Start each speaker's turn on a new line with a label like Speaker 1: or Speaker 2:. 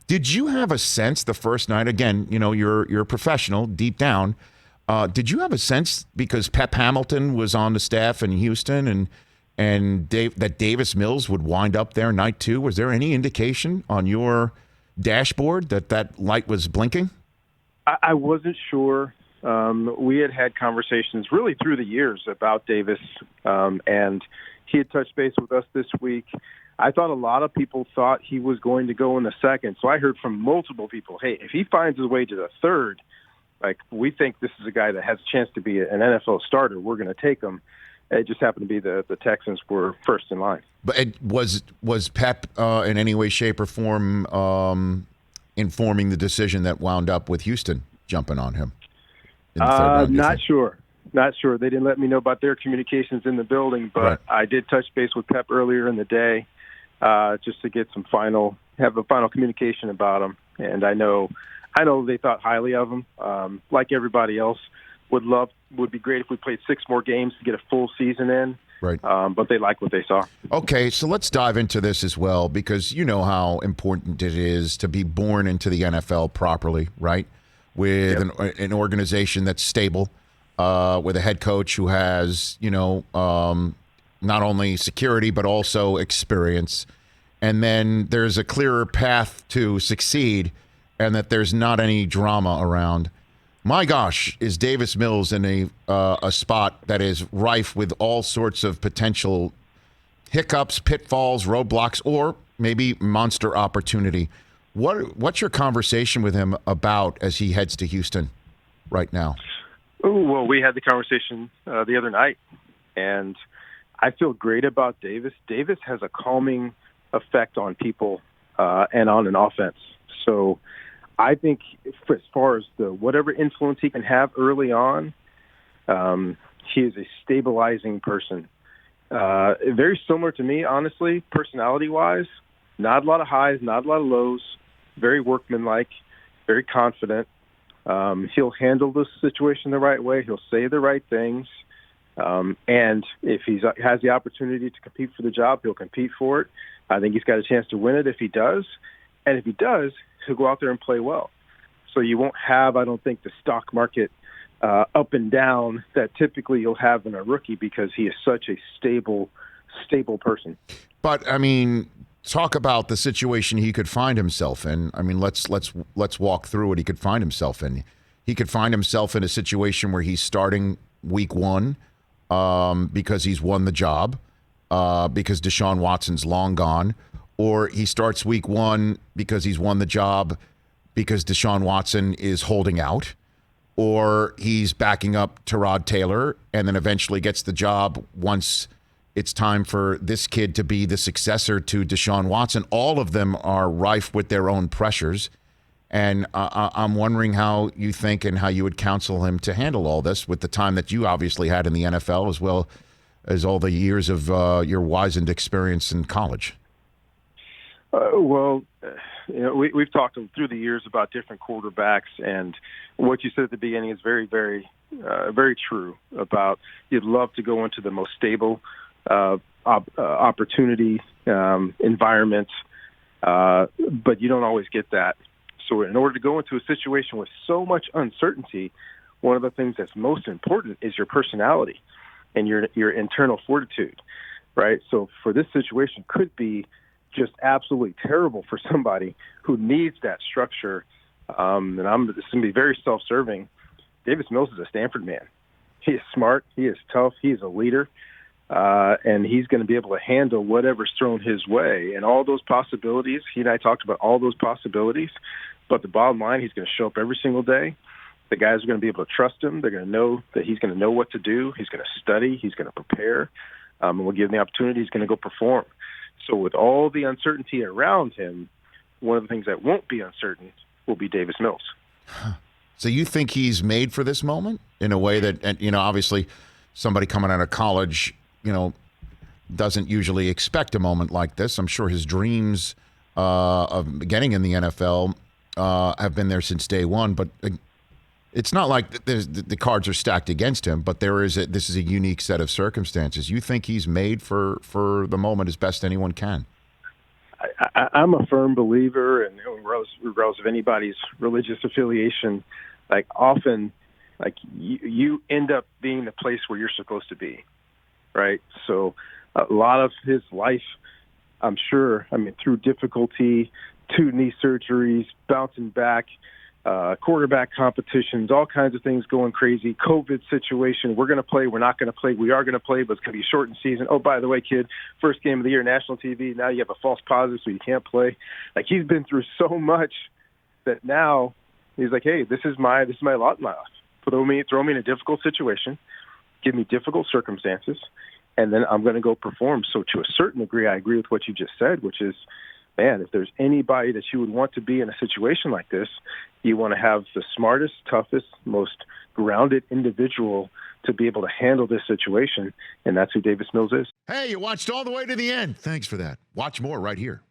Speaker 1: Did you have a sense the first night? Again, you're a professional deep down. Did you have a sense because Pep Hamilton was on the staff in Houston and that Davis Mills would wind up there night 2? Was there any indication on your dashboard that light was blinking?
Speaker 2: I wasn't sure. We had conversations really through the years about Davis, and he had touched base with us this week. I thought a lot of people thought he was going to go in the second, so I heard from multiple people, hey, if he finds his way to the third, like, we think this is a guy that has a chance to be an NFL starter. We're going to take him. It just happened to be the Texans were first in line. But
Speaker 1: was Pep in any way, shape, or form informing the decision that wound up with Houston jumping on him in the third round?
Speaker 2: Not sure. Not sure. They didn't let me know about their communications in the building, but right. I did touch base with Pep earlier in the day just to get have a final communication about him. And I know they thought highly of him. Like everybody else, would be great if we played 6 more games to get a full season in.
Speaker 1: Right.
Speaker 2: But they like what they saw.
Speaker 1: Okay, so let's dive into this as well, because you know how important it is to be born into the NFL properly, right? With an organization that's stable, with a head coach who has, not only security but also experience. And then there's a clearer path to succeed and that there's not any drama around. My gosh, is Davis Mills in a spot that is rife with all sorts of potential hiccups, pitfalls, roadblocks, or maybe monster opportunity. What's your conversation with him about as he heads to Houston right now?
Speaker 2: Oh, well, we had the conversation the other night, and I feel great about Davis. Davis has a calming effect on people and on an offense. So I think as far as whatever influence he can have early on, he is a stabilizing person. Very similar to me, honestly, personality-wise. Not a lot of highs, not a lot of lows. Very workmanlike, very confident. He'll handle the situation the right way. He'll say the right things. And if he has the opportunity to compete for the job, he'll compete for it. I think he's got a chance to win it if he does. And if he does, he'll go out there and play well. So you won't have, I don't think, the stock market up and down that typically you'll have in a rookie because he is such a stable person.
Speaker 1: But, I mean, talk about the situation he could find himself in. I mean, let's walk through what he could find himself in. He could find himself in a situation where he's starting week 1 because he's won the job, because Deshaun Watson's long gone, or he starts week 1 because he's won the job because Deshaun Watson is holding out, or he's backing up Tyrod Taylor and then eventually gets the job once it's time for this kid to be the successor to Deshaun Watson. All of them are rife with their own pressures. And I'm wondering how you think and how you would counsel him to handle all this with the time that you obviously had in the NFL as well as all the years of your wizened experience in college.
Speaker 2: We've talked through the years about different quarterbacks, and what you said at the beginning is very, very, very true about you'd love to go into the most stable opportunity environment, but you don't always get that. So in order to go into a situation with so much uncertainty, one of the things that's most important is your personality and your internal fortitude, right? So for this situation could be just absolutely terrible for somebody who needs that structure. And this is going to be very self-serving. Davis Mills is a Stanford man. He is smart. He is tough. He is a leader. And he's going to be able to handle whatever's thrown his way. And all those possibilities, he and I talked about all those possibilities. But the bottom line, he's going to show up every single day. The guys are going to be able to trust him. They're going to know that he's going to know what to do. He's going to study. He's going to prepare. And we'll give him the opportunity. He's going to go perform. So with all the uncertainty around him, one of the things that won't be uncertain will be Davis Mills.
Speaker 1: So you think he's made for this moment in a way that, and obviously somebody coming out of college, doesn't usually expect a moment like this. I'm sure his dreams of getting in the NFL have been there since day one, but it's not like the cards are stacked against him, but this is a unique set of circumstances. You think he's made for the moment as best anyone can?
Speaker 2: I'm a firm believer, and regardless of anybody's religious affiliation, like often, like you end up being the place where you're supposed to be, right? So a lot of his life, I'm sure, through difficulty, 2 knee surgeries, bouncing back, quarterback competitions, all kinds of things going crazy, COVID situation. We're going to play. We're not going to play. We are going to play, but it's going to be a shortened season. Oh, by the way, kid, first game of the year, national TV. Now you have a false positive, so you can't play. Like, he's been through so much that now he's like, hey, this is my lot in life. Throw me in a difficult situation, give me difficult circumstances, and then I'm going to go perform. So to a certain degree, I agree with what you just said, which is, man, if there's anybody that you would want to be in a situation like this, you want to have the smartest, toughest, most grounded individual to be able to handle this situation, and that's who Davis Mills is.
Speaker 1: Hey, you watched all the way to the end. Thanks for that. Watch more right here.